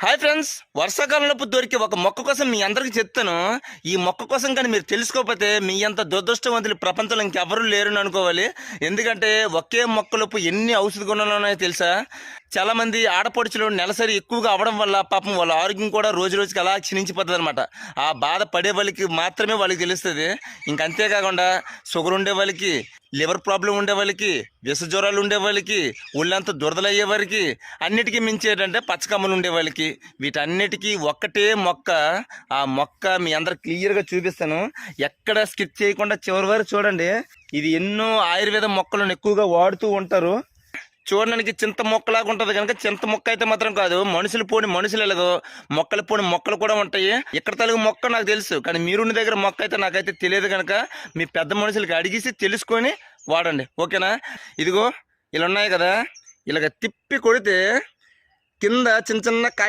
Hi friends, వర్షాకాలంలో దొరికే ఒక మొక్క కోసం మీ అందరికి చెప్తాను. ఈ మొక్క కోసం కానీ మీరు తెలుసుకోకపోతే మీ అంత దురదృష్టవంతులు ప్రపంచంలో ఇంకెవరూ లేరని అనుకోవాలి. ఎందుకంటే ఒకే మొక్కలోపు ఎన్ని ఔషధ గుణాలు ఉన్నాయో తెలుసా? చాలా మంది ఆడపడుచులు నెలసరి ఎక్కువగా అవడం వల్ల పాపం వాళ్ళ ఆరోగ్యం కూడా రోజు రోజుకి అలా క్షీణించిపోతుంది అనమాట. ఆ బాధ పడే వాళ్ళకి మాత్రమే వాళ్ళకి తెలుస్తుంది. ఇంకంతేకాకుండా షుగర్ ఉండే వాళ్ళకి, లివర్ ప్రాబ్లం ఉండే వాళ్ళకి, విష జ్వరాలు ఉండే వాళ్ళకి, ఒళ్ళంతా దురదలు అయ్యే వారికి, అన్నిటికీ మించి ఏంటంటే పచ్చకమ్మలు ఉండే వాళ్ళకి, వీటన్నిటికీ ఒక్కటే మొక్క. ఆ మొక్క మీ అందరు క్లియర్గా చూపిస్తాను. ఎక్కడ స్కిప్ చేయకుండా చివరి వరకు చూడండి. ఇది ఎన్నో ఆయుర్వేద మొక్కలను ఎక్కువగా వాడుతూ ఉంటారు. చూడడానికి చింత మొక్కలాగా ఉంటుంది కనుక చింత మొక్క అయితే మాత్రం కాదు. మనుషులు పోని మనుషులు ఎలాగో మొక్కలు పోని మొక్కలు కూడా ఉంటాయి. ఇక్కడ తెలుగు మొక్క నాకు తెలుసు, కానీ మీరున్న దగ్గర మొక్క అయితే నాకైతే తెలియదు. కనుక మీ పెద్ద మనుషులకి అడిగేసి తెలుసుకొని వాడండి, ఓకేనా? ఇదిగో ఇలా ఉన్నాయి కదా, ఇలాగ తిప్పి కొడితే కింద చిన్న చిన్న కాయ